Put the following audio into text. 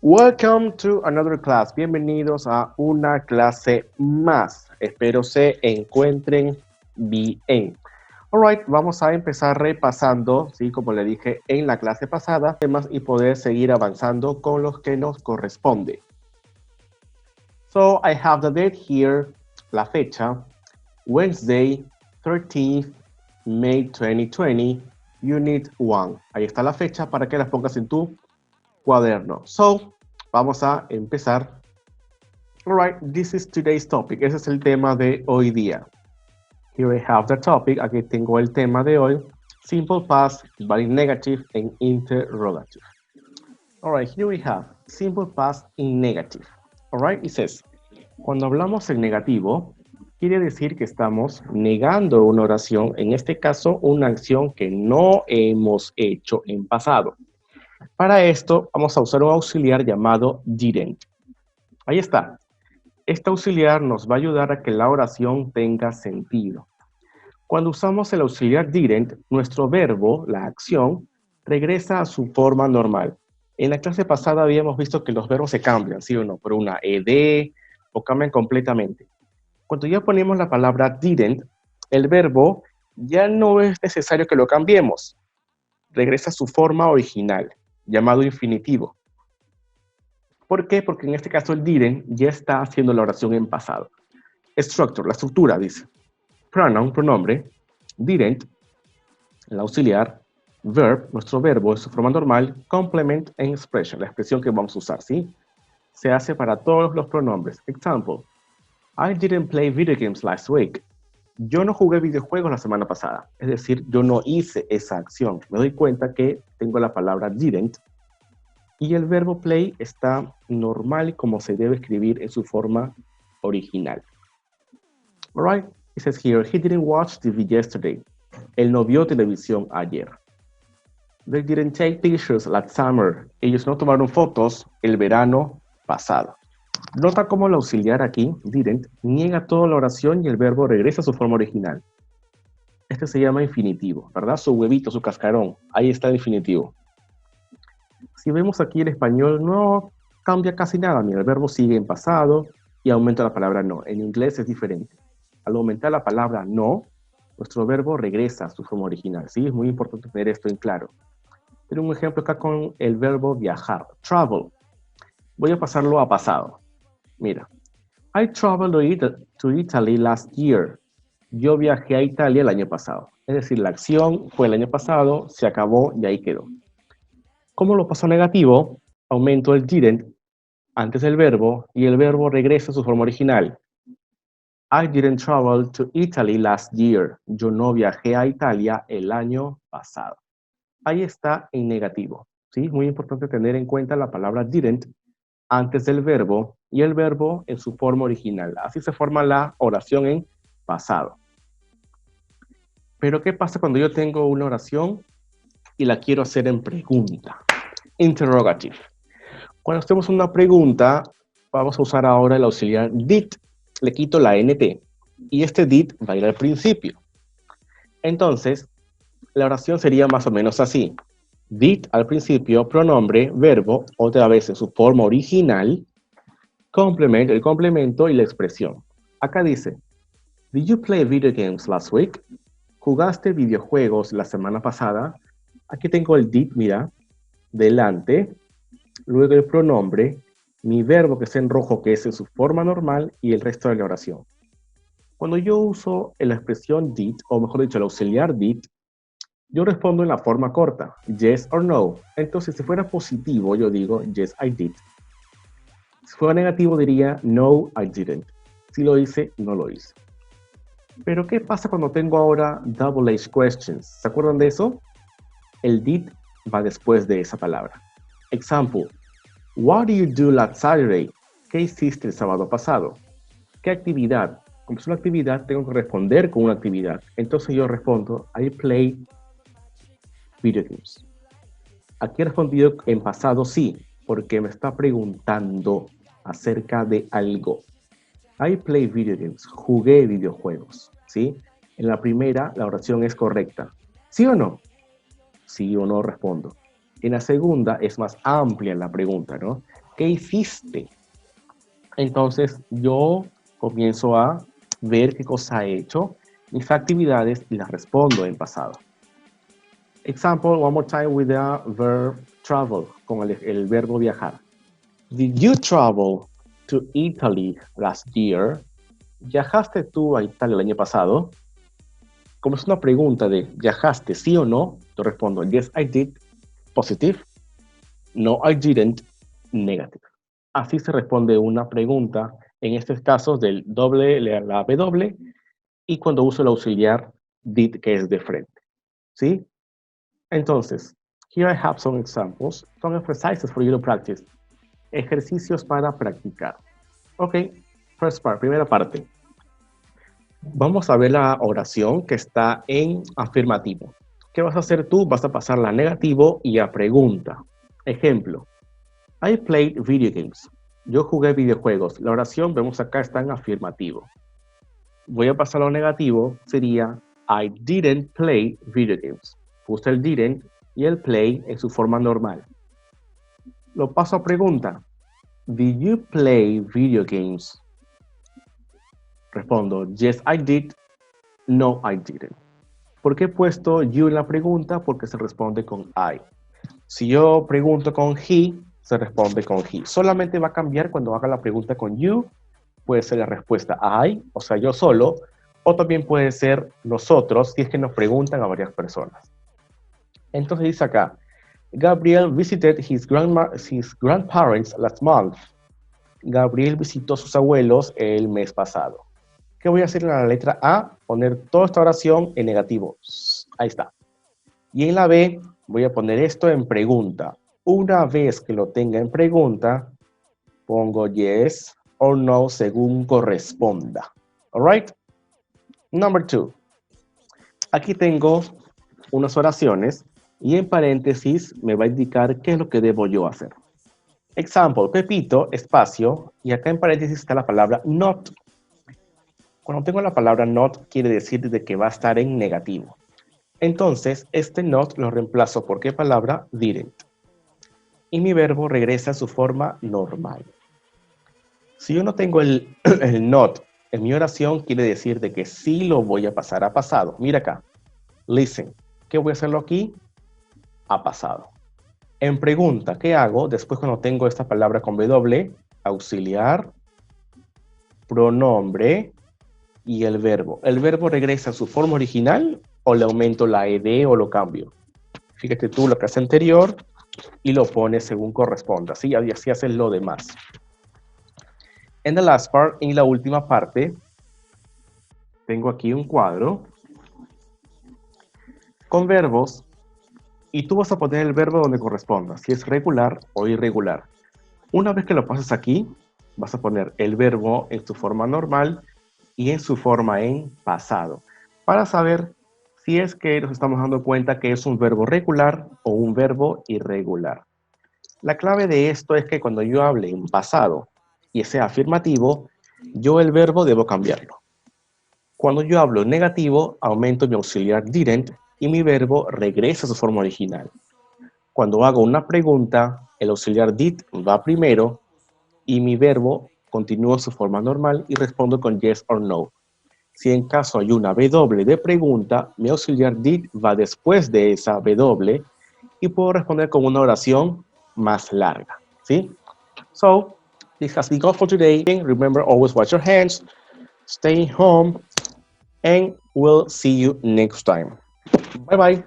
Welcome to another class. Bienvenidos a una clase más. Espero se encuentren bien. Alright, vamos a empezar repasando, ¿sí? Como le dije en la clase pasada, temas y poder seguir avanzando con los que nos corresponde. So, I have the date here, la fecha, Wednesday, 13th May 2020, Unit 1. Ahí está la fecha para que las pongas en tu cuaderno. So, vamos a empezar. Alright, this is today's topic. Ese es el tema de hoy día. Here I have the topic. Aquí tengo el tema de hoy. Simple past, valid negative, and interrogative. Alright, here we have simple past in negative. Alright, it says, cuando hablamos en negativo, quiere decir que estamos negando una oración, en este caso, una acción que no hemos hecho en pasado. Para esto, vamos a usar un auxiliar llamado didn't. Ahí está. Este auxiliar nos va a ayudar a que la oración tenga sentido. Cuando usamos el auxiliar didn't, nuestro verbo, la acción, regresa a su forma normal. En la clase pasada habíamos visto que los verbos se cambian, ¿sí o no? Por una ed o cambian completamente. Cuando ya ponemos la palabra didn't, el verbo ya no es necesario que lo cambiemos. Regresa a su forma original, llamado infinitivo. ¿Por qué? Porque en este caso el didn't ya está haciendo la oración en pasado. Structure, la estructura, dice. Pronoun, pronombre. Didn't, el auxiliar. Verb, nuestro verbo en su forma normal. Complement and expression, la expresión que vamos a usar, ¿sí? Se hace para todos los pronombres. Example. I didn't play video games last week. Yo no jugué videojuegos la semana pasada. Es decir, yo no hice esa acción. Me doy cuenta que tengo la palabra didn't. Y el verbo play está normal como se debe escribir en su forma original. Alright, it says here, he didn't watch TV yesterday. Él no vio televisión ayer. They didn't take pictures last summer. Ellos no tomaron fotos el verano pasado. Nota cómo el auxiliar aquí, didn't, niega toda la oración y el verbo regresa a su forma original. Este se llama infinitivo, ¿verdad? Su huevito, su cascarón. Ahí está el infinitivo. Si vemos aquí el español, no cambia casi nada. Mira, el verbo sigue en pasado y aumenta la palabra no. En inglés es diferente. Al aumentar la palabra no, nuestro verbo regresa a su forma original. ¿Sí? Es muy importante tener esto en claro. Tengo un ejemplo acá con el verbo viajar. Travel. Voy a pasarlo a pasado. Mira. I traveled to Italy last year. Yo viajé a Italia el año pasado. Es decir, la acción fue el año pasado, se acabó y ahí quedó. ¿Cómo lo paso a negativo? Aumento el didn't antes del verbo y el verbo regresa a su forma original. I didn't travel to Italy last year. Yo no viajé a Italia el año pasado. Ahí está en negativo. ¿Sí? Muy importante tener en cuenta la palabra didn't antes del verbo y el verbo en su forma original. Así se forma la oración en pasado. Pero ¿qué pasa cuando yo tengo una oración y la quiero hacer en pregunta? Interrogative. Cuando hacemos una pregunta, vamos a usar ahora el auxiliar did. Le quito la nt y este did va a ir al principio. Entonces, la oración sería más o menos así. Did al principio, pronombre, verbo, otra vez en su forma original, complement, el complemento y la expresión. Acá dice, did you play video games last week? ¿Jugaste videojuegos la semana pasada? Aquí tengo el did, mira, delante, luego el pronombre, mi verbo que está en rojo que es en su forma normal y el resto de la oración. Cuando yo uso la expresión did, o mejor dicho el auxiliar did, yo respondo en la forma corta, yes or no. Entonces, si fuera positivo, yo digo, yes, I did. Si fuera negativo, diría, no, I didn't. Si lo hice, no lo hice. Pero, ¿qué pasa cuando tengo ahora double H questions? ¿Se acuerdan de eso? El did va después de esa palabra. Example, what did you do last Saturday? ¿Qué hiciste el sábado pasado? ¿Qué actividad? Como es una actividad, tengo que responder con una actividad. Entonces yo respondo, I play video games. Aquí he respondido en pasado sí, porque me está preguntando acerca de algo. I play video games. Jugué videojuegos. ¿Sí? En la primera, la oración es correcta. ¿Sí o no? Sí o no respondo. En la segunda es más amplia la pregunta, ¿no? ¿Qué hiciste? Entonces yo comienzo a ver qué cosa ha hecho, mis actividades y las respondo en pasado. Example, one more time with the verb travel, con el verbo viajar. Did you travel to Italy last year? ¿Viajaste tú a Italia el año pasado? Como es una pregunta de ¿viajaste sí o no? Yo respondo, yes, I did, positive. No, I didn't, negative. Así se responde una pregunta, en estos casos del doble, la W, y cuando uso el auxiliar did, que es de frente. ¿Sí? Entonces, here I have some examples, some exercises for you to practice. Ejercicios para practicar. Ok, first part, primera parte. Vamos a ver la oración que está en afirmativo. ¿Qué vas a hacer tú? Vas a pasarla a negativo y a pregunta. Ejemplo, I played video games. Yo jugué videojuegos. La oración, vemos acá, está en afirmativo. Voy a pasarlo a negativo, sería I didn't play video games. Puse el didn't y el play en su forma normal. Lo paso a pregunta. Did you play video games? Respondo, yes, I did. No, I didn't. ¿Por qué he puesto you en la pregunta? Porque se responde con I. Si yo pregunto con he, se responde con he. Solamente va a cambiar cuando haga la pregunta con you. Puede ser la respuesta I, o sea, yo solo, o también puede ser nosotros, si es que nos preguntan a varias personas. Entonces dice acá, Gabriel visited his grandparents last month. Gabriel visitó a sus abuelos el mes pasado. ¿Qué voy a hacer en la letra A? Poner toda esta oración en negativo. Ahí está. Y en la B voy a poner esto en pregunta. Una vez que lo tenga en pregunta, pongo yes or no según corresponda. All right? Number 2. Aquí tengo unas oraciones y en paréntesis me va a indicar qué es lo que debo yo hacer. Example, Pepito, espacio, y acá en paréntesis está la palabra not. Cuando tengo la palabra not, quiere decir de que va a estar en negativo. Entonces, este not lo reemplazo por ¿qué palabra? Didn't. Y mi verbo regresa a su forma normal. Si yo no tengo el not en mi oración, quiere decir de que sí lo voy a pasar a pasado. Mira acá. Listen. ¿Qué voy a hacerlo aquí? A pasado. En pregunta, ¿qué hago? Después cuando tengo esta palabra con W, auxiliar, pronombre y el verbo. ¿El verbo regresa a su forma original o le aumento la ed o lo cambio? Fíjate tú lo que hace anterior y lo pones según corresponda. ¿Sí? Y así haces lo demás. En the last part, en la última parte, tengo aquí un cuadro con verbos y tú vas a poner el verbo donde corresponda, si es regular o irregular. Una vez que lo pases aquí, vas a poner el verbo en su forma normal y en su forma en pasado, para saber si es que nos estamos dando cuenta que es un verbo regular o un verbo irregular. La clave de esto es que cuando yo hable en pasado y sea afirmativo, yo el verbo debo cambiarlo. Cuando yo hablo en negativo, aumento mi auxiliar didn't y mi verbo regresa a su forma original. Cuando hago una pregunta, el auxiliar did va primero y mi verbo continúa su forma normal y respondo con yes or no. Si en caso hay una W de pregunta, mi auxiliar did va después de esa W y puedo responder con una oración más larga. ¿Sí? So, this has been all for today. Remember, always wash your hands, stay home, and we'll see you next time. Bye-bye.